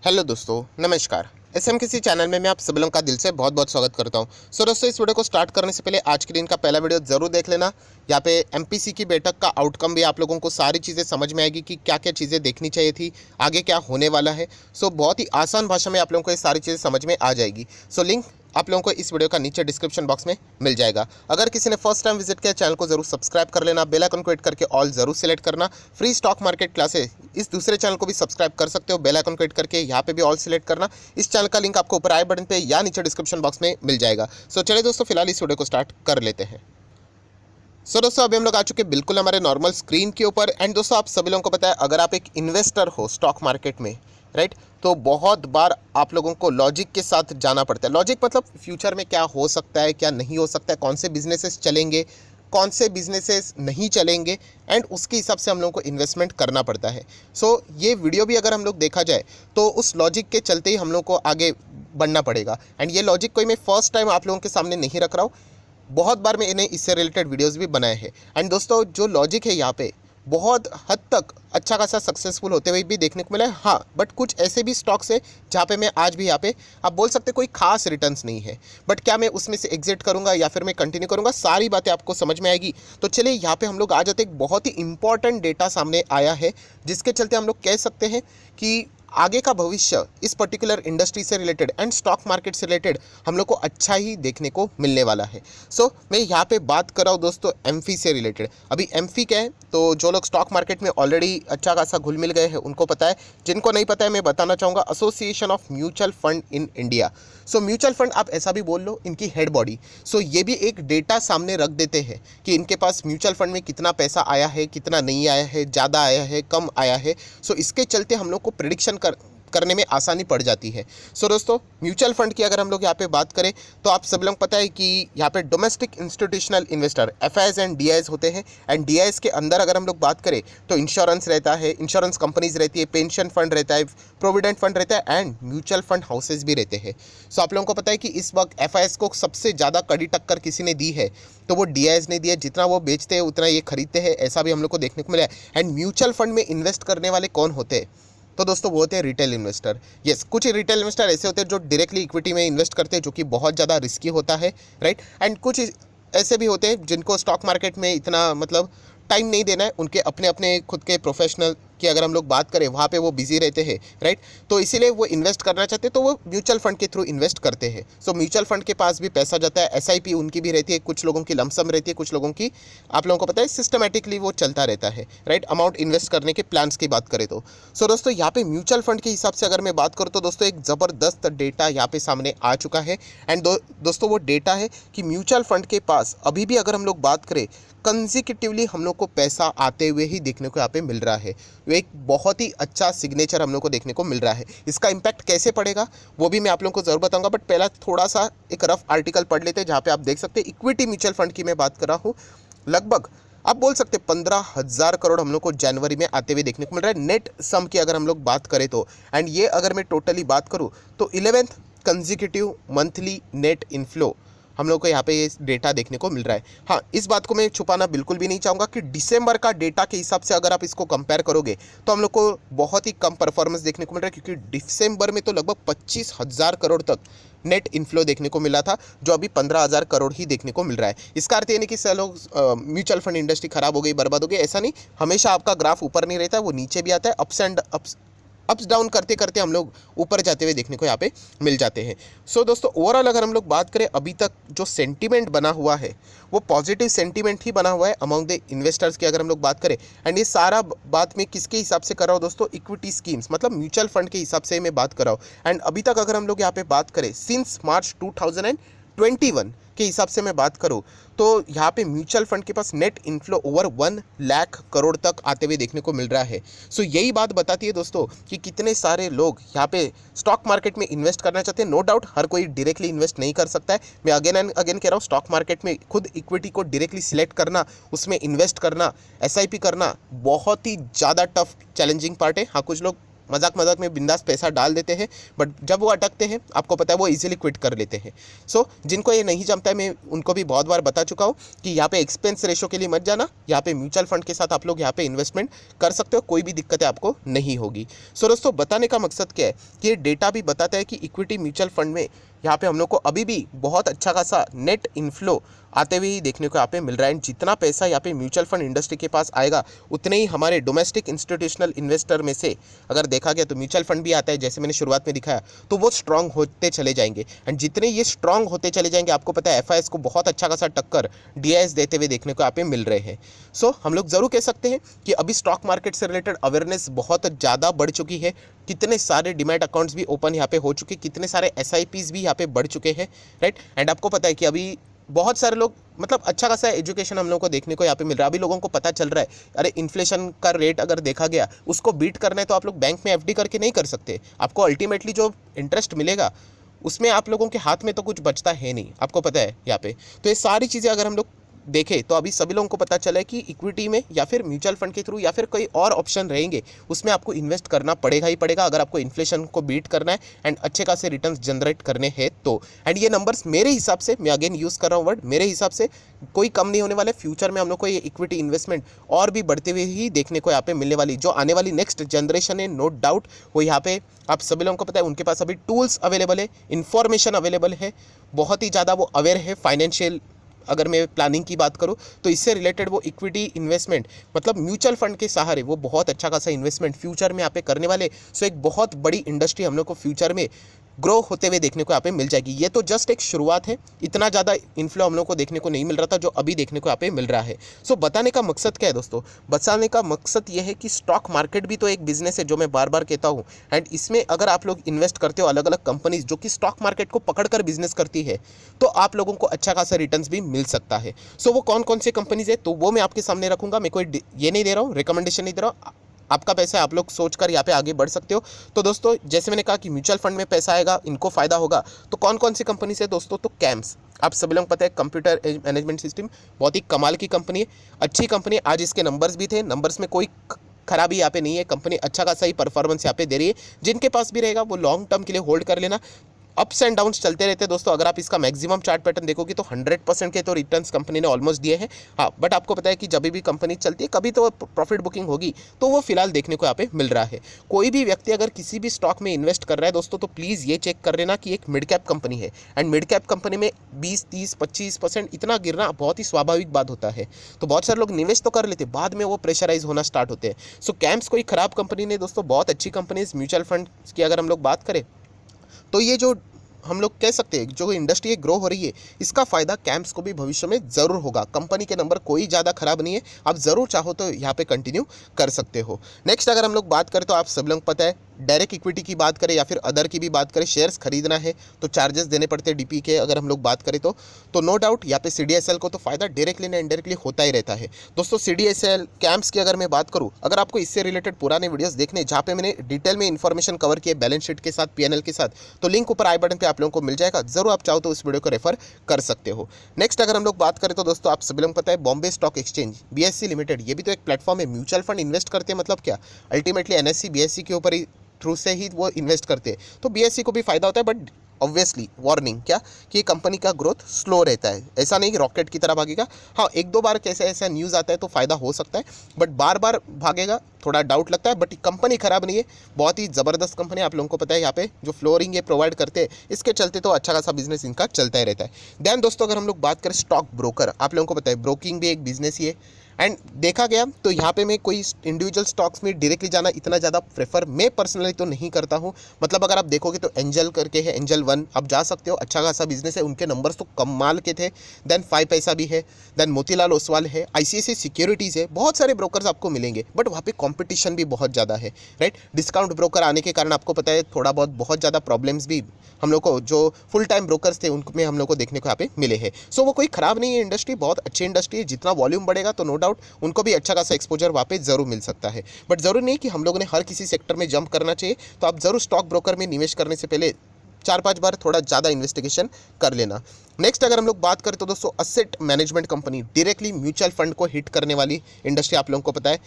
Hello दोस्तों, नमस्कार। SMKC channel में मैं आप सभी लोगों का दिल से बहुत बहुत स्वागत करता हूं। सो दोस्तों, इस वीडियो को स्टार्ट करने से पहले आज के दिन का पहला वीडियो जरूर देख लेना। यहाँ पे एमपीसी की बैठक का आउटकम भी आप लोगों को सारी चीज़ें समझ में आएगी कि क्या क्या चीज़ें देखनी चाहिए थी, आगे क्या होने वाला है। सो बहुत ही आसान भाषा में आप लोगों को ये सारी चीज़ें समझ में आ जाएगी। सो लिंक आप लोगों को इस वीडियो का नीचे डिस्क्रिप्शन बॉक्स में मिल जाएगा। अगर किसी ने फर्स्ट टाइम विजिट किया, चैनल को जरूर सब्सक्राइब कर लेना, बेल आइकन को हिट करके ऑल जरूर सेलेक्ट करना। फ्री स्टॉक मार्केट क्लासेस इस दूसरे चैनल को भी सब्सक्राइब कर सकते हो, बेल आइकन को हिट करके यहाँ पे भी ऑल सेलेक्ट करना। इस चैनल का लिंक आपको ऊपर आई बटन पे या नीचे डिस्क्रिप्शन बॉक्स में मिल जाएगा। सो चलिए दोस्तों, फिलहाल इस वीडियो को स्टार्ट कर लेते हैं। सो दोस्तों, अभी हम लोग आ चुके हैं बिल्कुल हमारे नॉर्मल स्क्रीन के ऊपर। एंड दोस्तों, आप सभी लोगों को पता है, अगर आप एक इन्वेस्टर हो स्टॉक मार्केट में, राइट, तो बहुत बार आप लोगों को लॉजिक के साथ जाना पड़ता है। लॉजिक मतलब फ्यूचर में क्या हो सकता है, क्या नहीं हो सकता है, कौन से बिजनेसेस चलेंगे, कौन से बिजनेसेस नहीं चलेंगे, एंड उसके हिसाब से हम लोगों को इन्वेस्टमेंट करना पड़ता है। सो ये वीडियो भी अगर हम लोग देखा जाए तो उस लॉजिक के चलते ही हम लोग को आगे बढ़ना पड़ेगा। एंड ये लॉजिक कोई मैं फर्स्ट टाइम आप लोगों के सामने नहीं रख रहा हूँ, बहुत बार मैंने इससे रिलेटेड वीडियोस भी बनाए हैं। एंड दोस्तों, जो लॉजिक है यहाँ पे बहुत हद तक अच्छा खासा सक्सेसफुल होते हुए भी देखने को मिला है। हाँ, बट कुछ ऐसे भी स्टॉक्स है जहाँ पे मैं आज भी यहाँ पे आप बोल सकते कोई खास रिटर्न्स नहीं है, बट क्या मैं उसमें से एग्जिट करूँगा या फिर मैं कंटिन्यू करूँगा, सारी बातें आपको समझ में आएगी। तो चलिए यहाँ पे हम लोग आ जाते, एक बहुत ही इंपॉर्टेंट डेटा सामने आया है जिसके चलते हम लोग कह सकते हैं कि आगे का भविष्य इस पर्टिकुलर इंडस्ट्री से रिलेटेड एंड स्टॉक मार्केट से रिलेटेड हम लोग को अच्छा ही देखने को मिलने वाला है। सो मैं यहाँ पे बात कर रहा हूँ दोस्तों एमफी से रिलेटेड। अभी एमफी क्या है, तो जो लोग स्टॉक मार्केट में ऑलरेडी अच्छा खासा घुल मिल गए हैं उनको पता है, जिनको नहीं पता है मैं बताना चाहूँगा, association of mutual fund in India. So mutual fund आप ऐसा भी बोल लो, इनकी हेड बॉडी। सो ये भी एक डेटा सामने रख देते हैं कि इनके पास म्यूचुअल फंड में कितना पैसा आया है, कितना नहीं आया है, ज़्यादा आया है, कम आया है। सो इसके चलते हम लोग को प्रिडिक्शन करने में आसानी पड़ जाती है। सो दोस्तों, म्यूचुअल फंड की अगर हम लोग यहाँ पे बात करें तो आप सब लोग पता है कि यहाँ पे domestic institutional investor FIIs and DIs होते हैं। एंड डीआईज के अंदर अगर हम लोग बात करें तो इंश्योरेंस रहता है, इंश्योरेंस कंपनीज रहती है, पेंशन फंड रहता है, प्रोविडेंट फंड रहता है, एंड म्यूचुअल फंड हाउसेज भी रहते हैं। सो आप लोगों को पता है कि इस वक्त एफआईआईज को सबसे ज़्यादा कड़ी टक्कर किसी ने दी है तो वो डीआईज ने दी है। जितना वो बेचते हैं उतना ये खरीदते हैं, ऐसा भी हम लोग को देखने को मिला है। एंड म्यूचुअल फंड में इन्वेस्ट करने वाले कौन होते हैं, तो दोस्तों वो होते हैं रिटेल इन्वेस्टर। यस, कुछ रिटेल इन्वेस्टर ऐसे होते हैं जो डायरेक्टली इक्विटी में इन्वेस्ट करते हैं, जो कि बहुत ज़्यादा रिस्की होता है, राइट। एंड कुछ ऐसे भी होते हैं जिनको स्टॉक मार्केट में इतना मतलब टाइम नहीं देना है, उनके अपने अपने खुद के प्रोफेशनल की अगर हम लोग बात करें वहाँ पे वो बिजी रहते हैं, राइट। तो इसीलिए वो इन्वेस्ट करना चाहते हैं तो वो म्यूचुअल फंड के थ्रू इन्वेस्ट करते हैं। सो म्यूचुअल फंड के पास भी पैसा जाता है, एसआईपी उनकी भी रहती है, कुछ लोगों की लमसम रहती है, कुछ लोगों की आप लोगों को पता है सिस्टमेटिकली वो चलता रहता है, राइट, अमाउंट इन्वेस्ट करने के प्लान्स की बात करें तो। सो दोस्तों, यहाँ पे म्यूचुअल फंड के हिसाब से अगर मैं बात करूँ तो दोस्तों एक ज़बरदस्त डेटा यहाँ पे सामने आ चुका है। एंड दोस्तों वो डेटा है कि म्यूचुअल फंड के पास अभी भी अगर हम लोग बात करें कंसेक्यूटिवली हम लोग को पैसा आते हुए ही देखने को यहाँ पे मिल रहा है। एक बहुत ही अच्छा सिग्नेचर हम लोग को देखने को मिल रहा है। इसका इम्पैक्ट कैसे पड़ेगा वो भी मैं आप लोगों को ज़रूर बताऊंगा, बट पहला थोड़ा सा एक रफ आर्टिकल पढ़ लेते हैं जहाँ पे आप देख सकते हैं इक्विटी म्यूचुअल फंड की मैं बात कर रहा हूँ। लगभग आप बोल सकते 15,000 करोड़ हम लोग को जनवरी में आते हुए देखने को मिल रहा है नेट सम की अगर हम लोग बात करें तो। एंड ये अगर मैं टोटली बात करूँ तो 11th consecutive monthly net inflow हम लोग को यहाँ पे ये डेटा देखने को मिल रहा है। हाँ, इस बात को मैं छुपाना बिल्कुल भी नहीं चाहूँगा कि दिसंबर का डेटा के हिसाब से अगर आप इसको कंपेयर करोगे तो हम लोग को बहुत ही कम परफॉर्मेंस देखने को मिल रहा है, क्योंकि दिसंबर में तो लगभग 25,000 करोड़ तक नेट इनफ्लो देखने को मिला था, जो अभी 15,000 करोड़ ही देखने को मिल रहा है। इसका अर्थ ये नहीं कि चलो म्यूचुअल फंड इंडस्ट्री खराब हो गई, बर्बाद हो गई, ऐसा नहीं। हमेशा आपका ग्राफ ऊपर नहीं रहता है, वो नीचे भी आता है, अप्स डाउन करते करते हम लोग ऊपर जाते हुए देखने को यहाँ पे मिल जाते हैं। सो दोस्तों, ओवरऑल अगर हम लोग बात करें अभी तक जो सेंटीमेंट बना हुआ है वो पॉजिटिव सेंटीमेंट ही बना हुआ है अमंग द इन्वेस्टर्स की अगर हम लोग बात करें। एंड ये सारा बात मैं किसके हिसाब से कर रहा हूँ दोस्तों, इक्विटी स्कीम्स मतलब म्यूचुअल फंड के हिसाब से मैं बात कर रहा हूँ। एंड अभी तक अगर हम लोग यहाँ पे बात करें सिंस मार्च 2021 के हिसाब से मैं बात करूँ तो यहाँ पे म्यूचुअल फंड के पास net inflow over 1 lakh crore तक आते हुए देखने को मिल रहा है। सो यही बात बताती है दोस्तों कि कितने सारे लोग यहाँ पे स्टॉक मार्केट में इन्वेस्ट करना चाहते हैं। नो डाउट हर कोई डायरेक्टली इन्वेस्ट नहीं कर सकता है, मैं अगेन एंड अगेन कह रहा हूँ, स्टॉक मार्केट में खुद इक्विटी को डायरेक्टली सिलेक्ट करना, उसमें इन्वेस्ट करना, एसआईपी करना बहुत ही ज़्यादा टफ चैलेंजिंग पार्ट है। हाँ, कुछ लोग मजाक मजाक में बिंदास पैसा डाल देते हैं, बट जब वो अटकते हैं आपको पता है वो इजीली क्विट कर लेते हैं। सो जिनको ये नहीं जमता है, मैं उनको भी बहुत बार बता चुका हूँ कि यहाँ पे एक्सपेंस रेशो के लिए मत जाना, यहाँ पे म्यूचुअल फंड के साथ आप लोग यहाँ पे इन्वेस्टमेंट कर सकते हो, कोई भी दिक्कतें आपको नहीं होगी। सो दोस्तों बताने का मकसद क्या है कि ये डेटा भी बताता है कि इक्विटी म्यूचुअल फंड में यहाँ पे हम लोग को अभी भी बहुत अच्छा खासा नेट इनफ्लो आते हुए ही देखने को यहाँ पे मिल रहा है। जितना पैसा यहाँ पे म्यूचुअल फंड इंडस्ट्री के पास आएगा, उतने ही हमारे डोमेस्टिक इंस्टीट्यूशनल इन्वेस्टर में से अगर देखा गया तो म्यूचुअल फंड भी आता है, जैसे मैंने शुरुआत में दिखाया, तो वो स्ट्रांग होते चले जाएंगे। एंड जितने ये स्ट्रांग होते चले जाएंगे, आपको पता है एफआईएस को बहुत अच्छा खासा टक्कर डीआईएस देते हुए देखने को यहाँ पे मिल रहे हैं। सो हम लोग ज़रूर कह सकते हैं कि अभी स्टॉक मार्केट से रिलेटेड अवेयरनेस बहुत ज़्यादा बढ़ चुकी है। कितने सारे डीमैट अकाउंट्स भी ओपन यहाँ पे हो चुके, कितने सारे एसआईपीज भी यहाँ पे बढ़ चुके हैं, राइट। एंड आपको पता है कि अभी बहुत सारे लोग, मतलब अच्छा खासा एजुकेशन हम लोगों को देखने को यहाँ पे मिल रहा है। अभी लोगों को पता चल रहा है, अरे इन्फ्लेशन का रेट अगर देखा गया उसको बीट करना है तो आप लोग बैंक में एफडी करके नहीं कर सकते। आपको अल्टीमेटली जो इंटरेस्ट मिलेगा उसमें आप लोगों के हाथ में तो कुछ बचता है नहीं, आपको पता है यहाँ पे। तो ये सारी चीज़ें अगर हम लोग देखें तो अभी सभी लोगों को पता चला है कि इक्विटी में या फिर म्यूचुअल फंड के थ्रू या फिर कोई और ऑप्शन रहेंगे, उसमें आपको इन्वेस्ट करना पड़ेगा ही पड़ेगा अगर आपको इन्फ्लेशन को बीट करना है एंड अच्छे खासे रिटर्न्स जनरेट करने हैं तो। एंड ये नंबर्स मेरे हिसाब से, मैं अगेन यूज़ कर रहा हूँ वर्ड, मेरे हिसाब से कोई कम नहीं होने वाले। फ्यूचर में हम लोग को ये इक्विटी इन्वेस्टमेंट और भी बढ़ते हुए ही देखने को यहाँ पे मिलने वाली, जो आने वाली नेक्स्ट जनरेशन है, नो डाउट वो यहाँ पे आप सभी लोगों को पता है उनके पास अभी टूल्स अवेलेबल है, इंफॉर्मेशन अवेलेबल है, बहुत ही ज़्यादा वो अवेयर है फाइनेंशियल। अगर मैं प्लानिंग की बात करूं तो इससे रिलेटेड वो इक्विटी इन्वेस्टमेंट, मतलब म्यूचुअल फंड के सहारे वो बहुत अच्छा खासा इन्वेस्टमेंट फ्यूचर में यहाँ पे करने वाले। सो एक बहुत बड़ी इंडस्ट्री हम लोग को फ्यूचर में ग्रो होते हुए देखने को यहाँ पे मिल जाएगी। ये तो जस्ट एक शुरुआत है, इतना ज़्यादा इन्फ्लो हम लोग को देखने को नहीं मिल रहा था जो अभी देखने को यहाँ पे मिल रहा है। सो बताने का मकसद क्या है दोस्तों, बताने का मकसद ये है कि स्टॉक मार्केट भी तो एक बिजनेस है, जो मैं बार बार कहता हूँ। एंड इसमें अगर आप लोग इन्वेस्ट करते हो अलग अलग कंपनीज जो कि स्टॉक मार्केट को पकड़ कर बिजनेस करती है, तो आप लोगों को अच्छा खासा रिटर्न्स भी मिल सकता है। सो वो कौन कौन से कंपनीज है तो वो मैं आपके सामने रखूंगा। मैं कोई ये नहीं दे रहा हूँ, रिकमेंडेशन नहीं दे रहा हूँ, आपका पैसा है, आप लोग सोचकर यहाँ पे आगे बढ़ सकते हो। तो दोस्तों जैसे मैंने कहा कि म्यूचुअल फंड में पैसा आएगा, इनको फायदा होगा, तो कौन कौन सी कंपनी से दोस्तों, तो कैम्स, आप सभी लोग पता है कंप्यूटर मैनेजमेंट सिस्टम, बहुत ही कमाल की कंपनी है, अच्छी कंपनी। आज इसके नंबर्स भी थे, नंबर्स में कोई खराबी यहाँ पे नहीं है, कंपनी अच्छा खासा ही परफॉर्मेंस यहाँ पे दे रही है। जिनके पास भी रहेगा वो लॉन्ग टर्म के लिए होल्ड कर लेना। अप्स एंड डाउन्स चलते रहते हैं दोस्तों। अगर आप इसका मैक्सिमम चार्ट पैटर्न देखोगे तो 100% के तो रिटर्न्स कंपनी ने ऑलमोस्ट दिए हैं। हाँ, बट आपको पता है कि जब भी कंपनी चलती है कभी तो प्रॉफिट बुकिंग होगी, तो वो फिलहाल देखने को यहाँ पे मिल रहा है। कोई भी व्यक्ति अगर किसी भी स्टॉक में इन्वेस्ट कर रहा है दोस्तों, तो प्लीज़ ये चेक कर लेना कि एक मिड कैप कंपनी है, एंड मिड कैप कंपनी में 20, 30, 25% इतना गिरना बहुत ही स्वाभाविक बात होता है। तो बहुत सारे लोग निवेश तो कर लेते, बाद में वो प्रेशराइज होना स्टार्ट होते हैं। सो कैम्स कोई खराब कंपनी नहीं दोस्तों, बहुत अच्छी कंपनी है। म्यूचुअल फंड की अगर हम लोग बात करें तो ये जो हम लोग कह सकते हैं जो इंडस्ट्री ग्रो हो रही है, इसका फायदा कैम्प्स को भी भविष्य में ज़रूर होगा। कंपनी के नंबर कोई ज़्यादा खराब नहीं है, आप ज़रूर चाहो तो यहाँ पे कंटिन्यू कर सकते हो। नेक्स्ट अगर हम लोग बात करें तो आप सब लोग पता है डायरेक्ट इक्विटी की बात करें या फिर अदर की भी बात करें, शेयर्स खरीदना है तो चार्जेस देने पड़ते हैं डीपी के। अगर हम लोग बात करें तो नो डाउट यहाँ पे सीडीएसएल को तो फायदा डायरेक्टली ना इनडायरेक्टली होता ही रहता है दोस्तों। सीडीएसएल कैम्प्स की अगर मैं बात करूँ, अगर आपको इससे रिलेटेड पुराने वीडियोस देखने जहाँ पे मैंने डिटेल में इन्फॉर्मेशन कवर किए बैलेंस शीट के साथ, पीएनएल के साथ, तो लिंक ऊपर आई बटन पे आप लोगों को मिल जाएगा, जरूर आप चाहो तो उस वीडियो को रेफर कर सकते हो। नेक्स्ट अगर हम लोग बात करें तो दोस्तों आप सभी लोग पता है Bombay stock exchange BSc limited, ये भी तो एक प्लेटफॉर्म है। म्यूचुअल फंड इन्वेस्ट करते हैं मतलब क्या, अल्टीमेटली एनएससी बीएससी के ऊपर ही थ्रू से ही वो इन्वेस्ट करते हैं, तो बीएससी को भी फायदा होता है। बट ऑब्वियसली वार्निंग क्या कि कंपनी का ग्रोथ स्लो रहता है, ऐसा नहीं कि रॉकेट की तरह भागेगा। हाँ, एक दो बार कैसे ऐसा न्यूज़ आता है तो फायदा हो सकता है, बट बार बार भागेगा थोड़ा डाउट लगता है। बट कंपनी खराब नहीं है, बहुत ही ज़बरदस्त कंपनी है। आप लोगों को पता है यहाँ पे जो फ्लोरिंग ये प्रोवाइड करते हैं, इसके चलते तो अच्छा खासा बिजनेस इनका चलता ही रहता है। देन दोस्तों अगर हम लोग बात करें स्टॉक ब्रोकर, आप लोगों को पता है ब्रोकिंग भी एक बिजनेस ही है। एंड देखा गया तो यहाँ पे मैं कोई इंडिविजुअल स्टॉक्स में डायरेक्टली जाना इतना ज़्यादा प्रेफर मैं पर्सनली तो नहीं करता हूँ। मतलब अगर आप देखोगे तो एंजल करके है, एंजल वन, आप जा सकते हो, अच्छा खासा बिजनेस है, उनके नंबर्स तो कमाल के थे। देन 5 पैसा भी है, देन मोतीलाल ओसवाल है, आईसीआईसीआई सिक्योरिटीज़ है, बहुत सारे ब्रोकर्स आपको मिलेंगे। बट वहाँ पे कंपटीशन भी बहुत ज़्यादा है, राइट। डिस्काउंट ब्रोकर आने के कारण आपको पता है थोड़ा बहुत ज़्यादा प्रॉब्लम्स भी हम लोग को, जो फुल टाइम ब्रोकर्स थे उनमें हम लोग को देखने को यहाँ पे मिले हैं। सो वो कोई ख़राब नहीं है इंडस्ट्री, बहुत अच्छी इंडस्ट्री है। जितना वॉल्यूम बढ़ेगा तो नो डाउट उनको भी अच्छा खासा एक्सपोजर वहाँ पे जरूर मिल सकता है। बट जरूरी नहीं कि हम लोगों ने हर किसी सेक्टर में जंप करना चाहिए। तो आप जरूर स्टॉक ब्रोकर में निवेश करने से पहले 4-5 बार थोड़ा ज़्यादा इन्वेस्टिगेशन कर लेना। नेक्स्ट अगर हम लोग बात करें तो दोस्तों asset management company, directly mutual fund को हिट करने वाली इंडस्ट्री, आप लोगों को पता है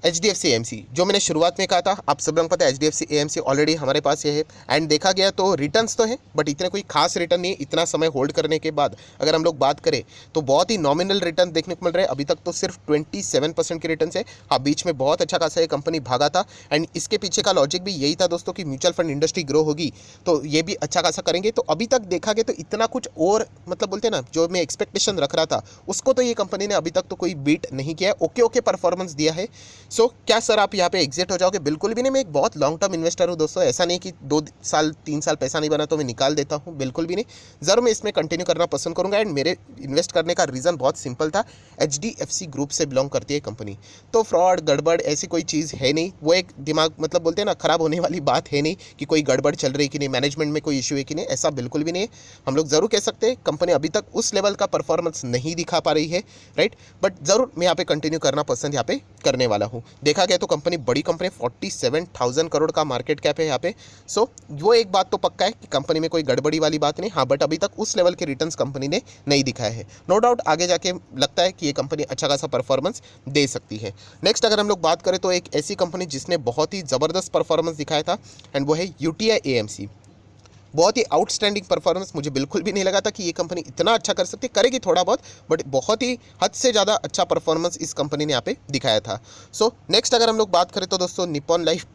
HDFC AMC जो मैंने शुरुआत में कहा था, आप सब लोगों को पता है HDFC AMC ऑलरेडी हमारे पास ये है। एंड देखा गया तो रिटर्न्स तो है बट इतने कोई खास रिटर्न नहीं है। इतना समय होल्ड करने के बाद अगर हम लोग बात करें तो बहुत ही नॉमिनल रिटर्न देखने को मिल रहा है। अभी तक तो सिर्फ 27% के रिटर्न है। हाँ, बीच में बहुत अच्छा खासा ये कंपनी भागा था एंड इसके पीछे का लॉजिक भी यही था दोस्तों कि म्यूचुअल फंड इंडस्ट्री ग्रो होगी तो ये भी अच्छा खासा करेंगे। तो अभी तक देखा गया तो इतना कुछ और मतलब बोलते हैं ना, जो मैं एक्सपेक्टेशन रख रहा था उसको तो ये कंपनी ने अभी तक तो कोई बीट नहीं किया है। ओके परफॉर्मेंस दिया है। सो क्या सर आप यहाँ पे एग्जिट हो जाओगे? बिल्कुल भी नहीं। मैं एक बहुत लॉन्ग टर्म इन्वेस्टर हूँ दोस्तों। ऐसा नहीं कि 2 साल 3 साल पैसा नहीं बना तो मैं निकाल देता हूँ, बिल्कुल भी नहीं। ज़रूर मैं इसमें कंटिन्यू करना पसंद करूँगा। एंड मेरे इन्वेस्ट करने का रीज़न बहुत सिंपल था, HDFC ग्रुप से बिलोंग करती है कंपनी, तो फ्रॉड गड़बड़ ऐसी कोई चीज़ है नहीं। वो एक दिमाग मतलब बोलते हैं ना, ख़राब होने वाली बात है नहीं कि कोई गड़बड़ चल रही है कि नहीं, मैनेजमेंट में कोई इशू है कि नहीं, ऐसा बिल्कुल भी नहीं है। हम लोग ज़रूर कह सकते हैं कंपनी अभी तक उस लेवल का परफॉर्मेंस नहीं दिखा पा रही है, राइट। बट ज़रूर मैं यहाँ पे कंटिन्यू करना पसंद यहाँ पे करने वाला हूँ। देखा गया तो कंपनी बड़ी कंपनी, 47,000 करोड़ का मार्केट कैप है यहाँ पे। सो वो एक बात तो पक्का है कि कंपनी में कोई गड़बड़ी वाली बात नहीं। हाँ, बट अभी तक उस लेवल के रिटर्न्स कंपनी ने नहीं दिखाया है। नो डाउट आगे जाके लगता है कि ये कंपनी अच्छा खासा परफॉर्मेंस दे सकती है। नेक्स्ट अगर हम लोग बात करें तो एक ऐसी कंपनी जिसने बहुत ही ज़बरदस्त परफॉर्मेंस दिखाया था एंड वो है UTI AMC। बहुत ही आउटस्टैंडिंग परफॉर्मेंस, मुझे बिल्कुल भी नहीं लगा था कि ये कंपनी इतना अच्छा कर सकती, करेगी थोड़ा बहुत बट बहुत ही हद से ज़्यादा अच्छा परफॉर्मेंस इस कंपनी ने यहाँ पे दिखाया था। सो नेक्स्ट अगर हम लोग बात करें तो दोस्तों निप्पॉन लाइफ,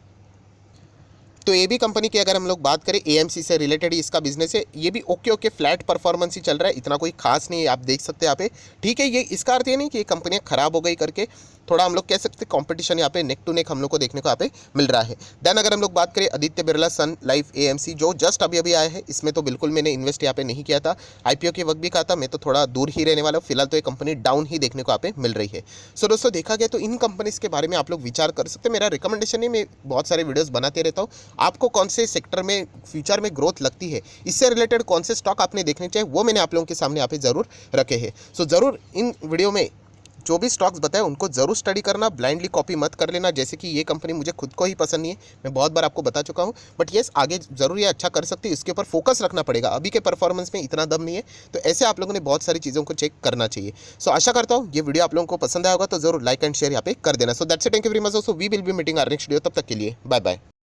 तो ये भी कंपनी की अगर हम लोग बात करें AMC से रिलेटेड ही इसका बिजनेस है। ये भी ओके फ्लैट परफॉर्मेंस ही चल रहा है, इतना कोई खास नहीं है, आप देख सकते हैं यहाँ पे। ठीक है, ये इसका अर्थ ये नहीं कि ये कंपनियाँ खराब हो गई करके, थोड़ा हम लोग कह सकते हैं कंपटीशन यहाँ पे नेक टू नेक हम लोग को देखने को यहाँ पे मिल रहा है। देन अगर हम लोग बात करें आदित्य बिरला सन लाइफ AMC जो जस्ट अभी आया है, इसमें तो बिल्कुल मैंने इन्वेस्ट यहाँ पे नहीं किया था। IPO के वक्त भी कहा था मैं तो थोड़ा दूर ही रहने वाला हूँ। फिलहाल तो ये कंपनी डाउन ही देखने को यहाँ पे मिल रही है। सो दोस्तों देखा गया तो इन कंपनीज के बारे में आप लोग विचार कर सकते हैं। मेरा रिकमेंडेशन है, मैं बहुत सारे वीडियोज़ बनाते रहता हूँ। आपको कौन से सेक्टर में फ्यूचर में ग्रोथ लगती है, इससे रिलेटेड कौन से स्टॉक आपने देखने चाहिए, वो मैंने आप लोगों के सामने यहाँ पे ज़रूर रखे हैं। सो ज़रूर इन वीडियो में जो भी स्टॉक्स बताए उनको ज़रूर स्टडी करना, ब्लाइंडली कॉपी मत कर लेना। जैसे कि ये कंपनी मुझे खुद को ही पसंद नहीं है, मैं बहुत बार आपको बता चुका हूँ, बट येस आगे ज़रूर ये अच्छा कर सकती है। इसके ऊपर फोकस रखना पड़ेगा, अभी के परफॉर्मेंस में इतना दम नहीं है। तो ऐसे आप लोगों ने बहुत सारी चीज़ों को चेक करना चाहिए। सो आशा करता हूँ ये वीडियो आप लोगों को पसंद आया होगा, तो जरूर लाइक एंड शेयर यहाँ पे कर देना। So that's it, thank you very much. So we will be meeting our next video, तब तक के लिए बाय बाय।